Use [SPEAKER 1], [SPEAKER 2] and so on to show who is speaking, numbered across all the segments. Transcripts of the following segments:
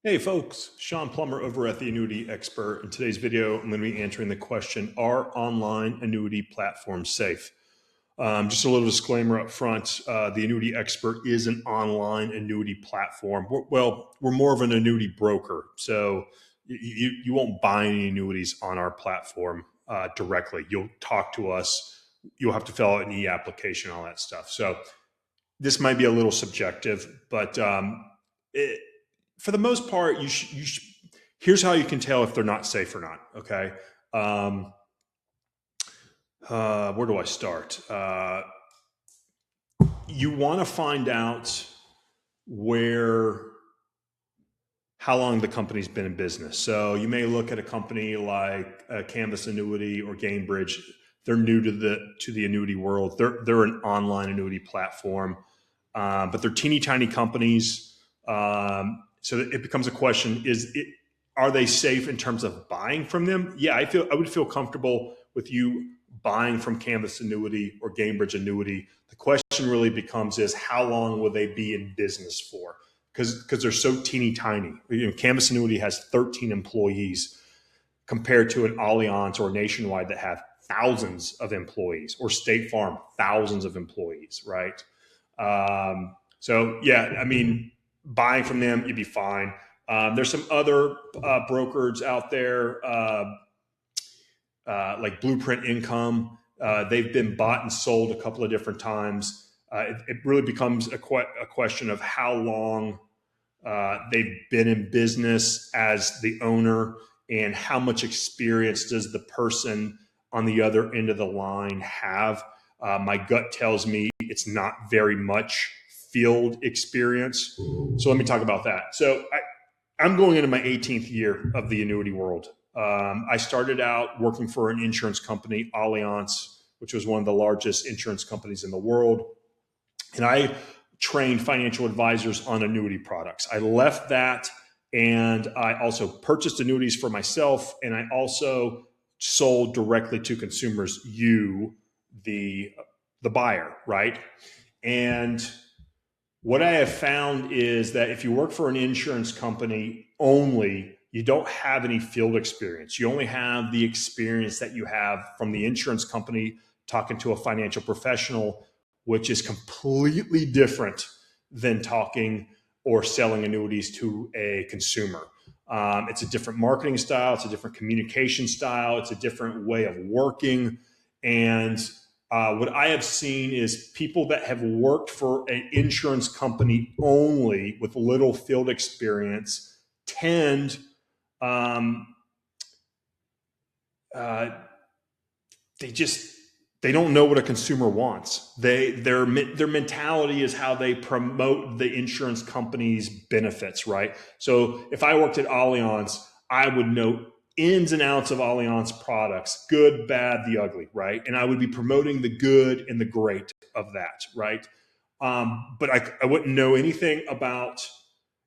[SPEAKER 1] Hey folks, Shawn Plummer over at the Annuity Expert. In today's video, I'm going to be answering the question, are online annuity platforms safe? Just a little disclaimer up front, the Annuity Expert is an online annuity platform. We're more of an annuity broker, so you won't buy any annuities on our platform directly. You'll talk to us. You'll have to fill out an e-application, all that stuff. So this might be a little subjective, but for the most part, here's how you can tell if they're not safe or not. Okay. Where do I start? You want to find out how long the company's been in business. So you may look at a company like Canvas Annuity or Gainbridge. They're new to the annuity world. They're an online annuity platform, but they're teeny tiny companies. So it becomes a question: are they safe in terms of buying from them? Yeah, I would feel comfortable with you buying from Canvas Annuity or Gainbridge Annuity. The question really becomes how long will they be in business for? Because they're so teeny tiny. Canvas Annuity has 13 employees compared to an Allianz or Nationwide that have thousands of employees, or State Farm, thousands of employees, right? So yeah, I mean, buying from them, you'd be fine. There's some other brokers out there, like Blueprint Income. They've been bought and sold a couple of different times. It really becomes a question of how long they've been in business as the owner, and how much experience does the person on the other end of the line have. My gut tells me it's not very much field experience. So let me talk about that. So I'm going into my 18th year of the annuity world. I started out working for an insurance company, Allianz, which was one of the largest insurance companies in the world. And I trained financial advisors on annuity products. I left that, and I also purchased annuities for myself, and I also sold directly to consumers, the buyer, right? And what I have found is that if you work for an insurance company only, you don't have any field experience. You only have the experience that you have from the insurance company talking to a financial professional, which is completely different than talking or selling annuities to a consumer. It's a different marketing style. It's a different communication style. It's a different way of working. And what I have seen is people that have worked for an insurance company only with little field experience tend they don't know what a consumer wants. Their mentality is how they promote the insurance company's benefits, right? So if I worked at Allianz, I would know ins and outs of Allianz products, good, bad, the ugly, right? And I would be promoting the good and the great of that, right? But I wouldn't know anything about,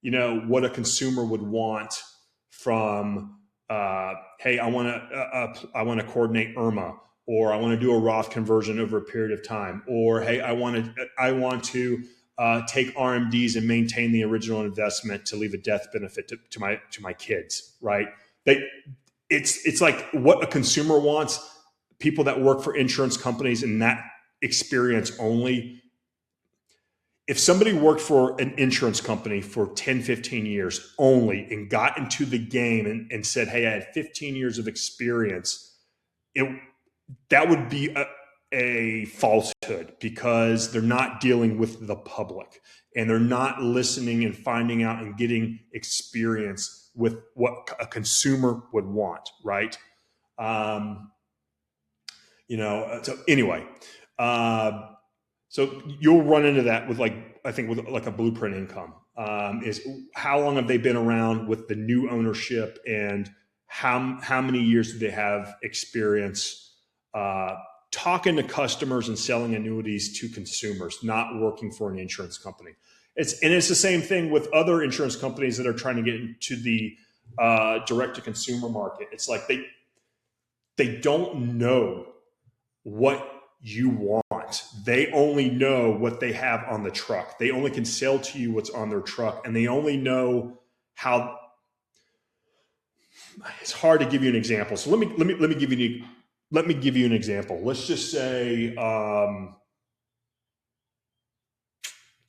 [SPEAKER 1] what a consumer would want from, hey, I want to coordinate IRMA, or I want to do a Roth conversion over a period of time, or hey, I want to take RMDs and maintain the original investment to leave a death benefit to my kids, right? It's like what a consumer wants. People that work for insurance companies and that experience only. If somebody worked for an insurance company for 10, 15 years only and got into the game and said, hey, I had 15 years of experience, that would be a falsehood, because they're not dealing with the public, and they're not listening and finding out and getting experience with what a consumer would want, right? So anyway, so you'll run into that with with a Blueprint Income. Is how long have they been around with the new ownership, and how many years do they have experience talking to customers and selling annuities to consumers, not working for an insurance company. It's the same thing with other insurance companies that are trying to get into the direct-to-consumer market. It's like they don't know what you want. They only know what they have on the truck. They only can sell to you what's on their truck, and they only know how it's hard to give you an example. So let me give you an example. Let's just say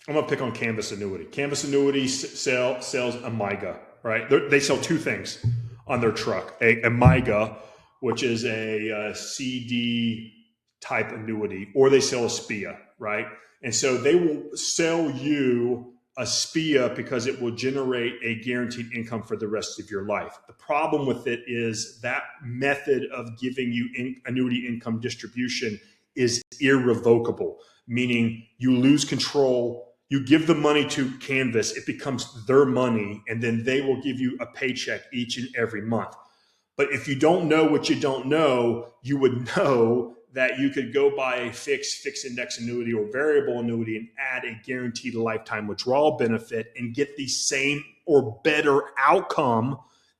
[SPEAKER 1] I'm going to pick on Canvas Annuity. Canvas Annuity sells a MYGA, right? They sell two things on their truck: a MYGA, which is a CD type annuity, or they sell a SPIA, right? And so they will sell you a SPIA because it will generate a guaranteed income for the rest of your life. The problem with it is that method of giving you annuity income distribution is irrevocable, meaning you lose control. You give the money to Canvas, it becomes their money, and then they will give you a paycheck each and every month. But if you don't know what you don't know, you would know that you could go buy a fixed index annuity or variable annuity and add a guaranteed lifetime withdrawal benefit and get the same or better outcome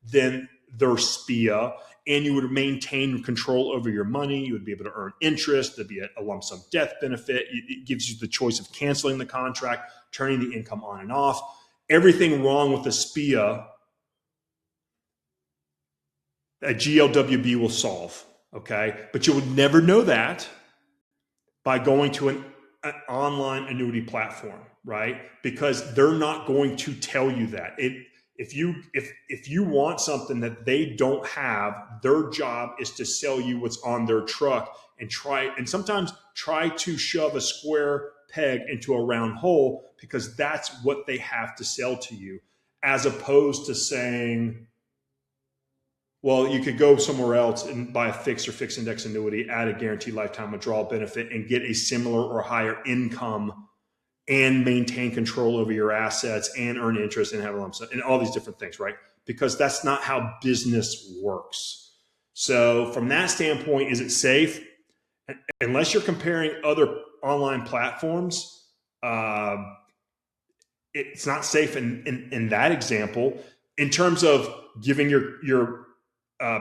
[SPEAKER 1] than their SPIA. And you would maintain control over your money. You would be able to earn interest. There'd be a lump sum death benefit. It gives you the choice of canceling the contract, turning the income on and off. Everything wrong with the SPIA, a GLWB will solve, okay? But you would never know that by going to an online annuity platform, right? Because they're not going to tell you that. If you want something that they don't have, their job is to sell you what's on their truck and sometimes try to shove a square peg into a round hole, because that's what they have to sell to you, as opposed to saying, well, you could go somewhere else and buy a fixed or fixed index annuity, add a guaranteed lifetime withdrawal benefit, and get a similar or higher income and maintain control over your assets and earn interest and have a lump sum and all these different things, right? Because that's not how business works. So from that standpoint, is it safe? Unless you're comparing other online platforms, it's not safe in that example. In terms of giving your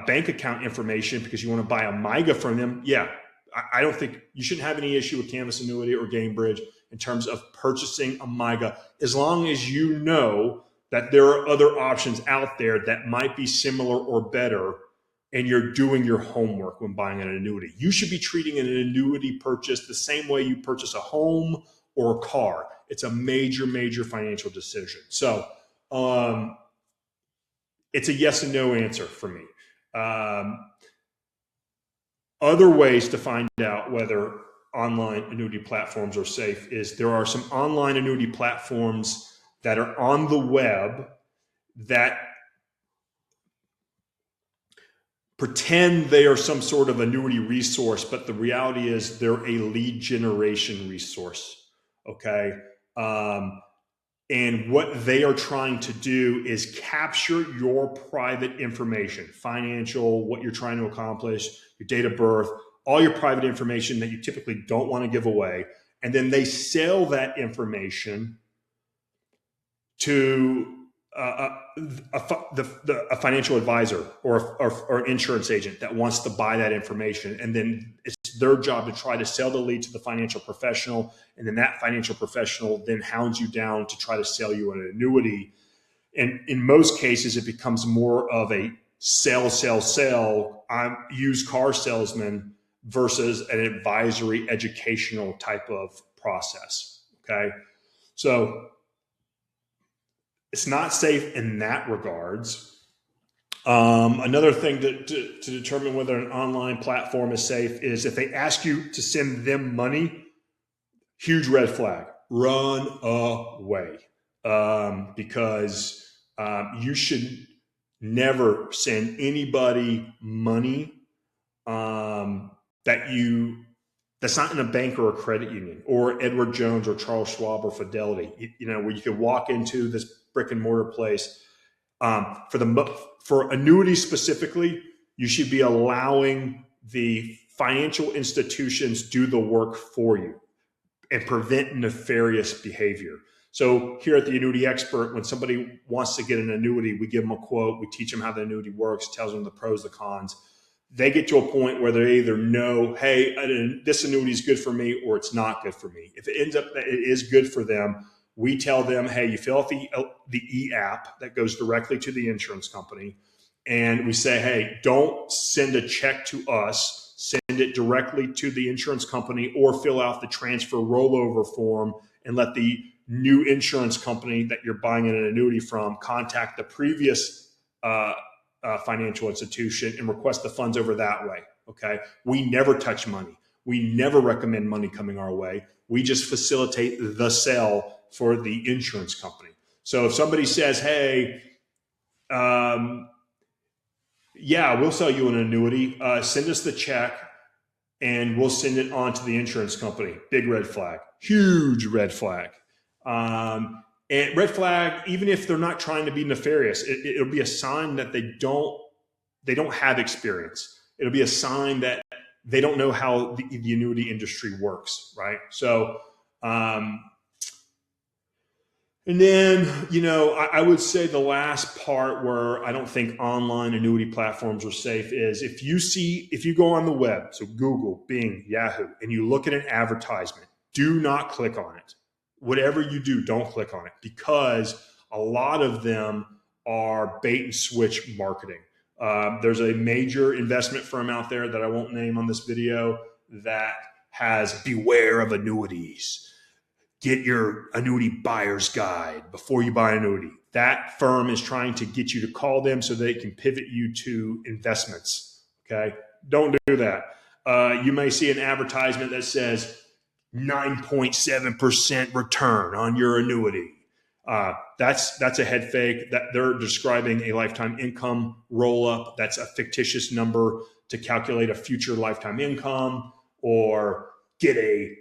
[SPEAKER 1] bank account information because you want to buy a MYGA from them, yeah, I don't think you shouldn't have any issue with Canvas Annuity or Gainbridge in terms of purchasing a MYGA, as long as you know that there are other options out there that might be similar or better, and you're doing your homework when buying an annuity. You should be treating an annuity purchase the same way you purchase a home or a car. It's a major, major financial decision. So it's a yes and no answer for me. Other ways to find out whether online annuity platforms are safe is there are some online annuity platforms that are on the web that pretend they are some sort of annuity resource, but the reality is they're a lead generation resource, okay? And what they are trying to do is capture your private information, financial, what you're trying to accomplish, your date of birth, all your private information that you typically don't want to give away. And then they sell that information to a financial advisor or insurance agent that wants to buy that information. And then it's their job to try to sell the lead to the financial professional. And then that financial professional then hounds you down to try to sell you an annuity. And in most cases, it becomes more of a sell. I'm used car salesman versus an advisory educational type of process. Okay. So it's not safe in that regards. Another thing to determine whether an online platform is safe is if they ask you to send them money, huge red flag, run away. Because you should never send anybody money that's not in a bank or a credit union or Edward Jones or Charles Schwab or Fidelity, where you could walk into this brick and mortar place. For annuities specifically, you should be allowing the financial institutions do the work for you and prevent nefarious behavior. So here at the Annuity Expert, when somebody wants to get an annuity, we give them a quote, we teach them how the annuity works, tells them the pros, the cons. They get to a point where they either know, hey, this annuity is good for me or it's not good for me. If it ends up that it is good for them, we tell them, hey, you fill out the e-app that goes directly to the insurance company. and we say, hey, don't send a check to us, send it directly to the insurance company, or fill out the transfer rollover form and let the new insurance company that you're buying an annuity from contact the previous financial institution and request the funds over that way. Okay. We never touch money. We never recommend money coming our way. We just facilitate the sale for the insurance company. So if somebody says, hey, yeah, we'll sell you an annuity, send us the check and we'll send it on to the insurance company. Big red flag, huge red flag. And red flag, even if they're not trying to be nefarious, it'll be a sign that they don't have experience. It'll be a sign that they don't know how the annuity industry works, right? So, and then, I would say the last part where I don't think online annuity platforms are safe is if you go on the web, so Google, Bing, Yahoo, and you look at an advertisement, do not click on it. Whatever you do, don't click on it, because a lot of them are bait and switch marketing. There's a major investment firm out there that I won't name on this video that has beware of annuities. Get your annuity buyer's guide before you buy an annuity. That firm is trying to get you to call them so they can pivot you to investments. Okay, don't do that. You may see an advertisement that says 9.7% return on your annuity. That's a head fake. That they're describing a lifetime income roll up. That's a fictitious number to calculate a future lifetime income, or get a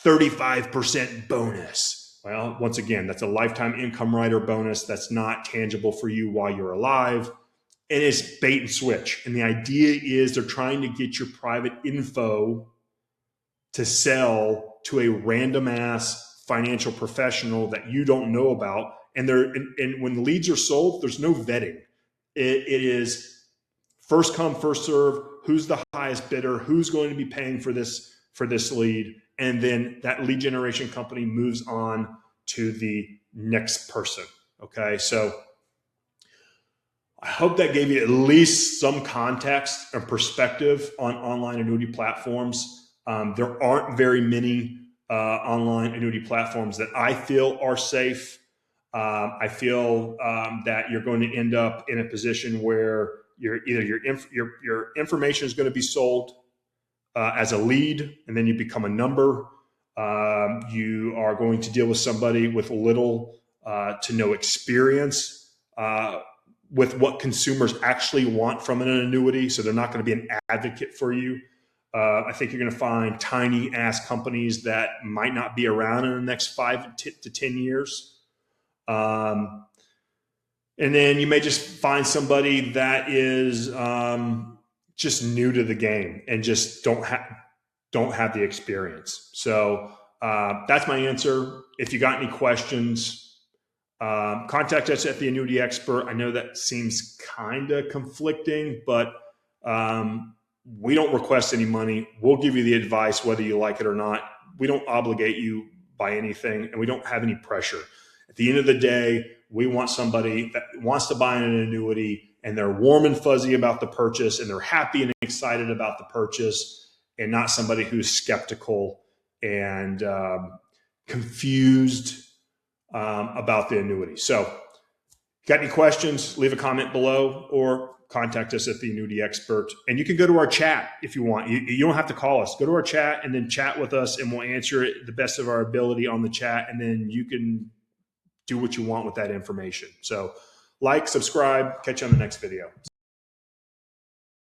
[SPEAKER 1] 35% bonus. Well, once again, that's a lifetime income rider bonus that's not tangible for you while you're alive. And it's bait and switch. And the idea is they're trying to get your private info to sell to a random ass financial professional that you don't know about. And when the leads are sold, there's no vetting. It is first come, first serve. Who's the highest bidder? Who's going to be paying for this lead? And then that lead generation company moves on to the next person. Okay. So I hope that gave you at least some context or perspective on online annuity platforms. There aren't very many online annuity platforms that I feel are safe. I feel that you're going to end up in a position where your information is going to be sold as a lead, and then you become a number. You are going to deal with somebody with little to no experience with what consumers actually want from an annuity. So they're not going to be an advocate for you. I think you're going to find tiny ass companies that might not be around in the next 5 to 10 years. And then you may just find somebody that is just new to the game and just don't have the experience. So that's my answer. If you got any questions, contact us at the Annuity Expert. I know that seems kind of conflicting, but we don't request any money. We'll give you the advice whether you like it or not. We don't obligate you by anything, and we don't have any pressure. At the end of the day, we want somebody that wants to buy an annuity and they're warm and fuzzy about the purchase and they're happy and excited about the purchase, and not somebody who's skeptical and confused about the annuity. So, got any questions? Leave a comment below or contact us at the Annuity Expert. And you can go to our chat if you want. You don't have to call us. Go to our chat and then chat with us, and we'll answer it the best of our ability on the chat. And then you can do what you want with that information. So, like, subscribe, catch you on the next video.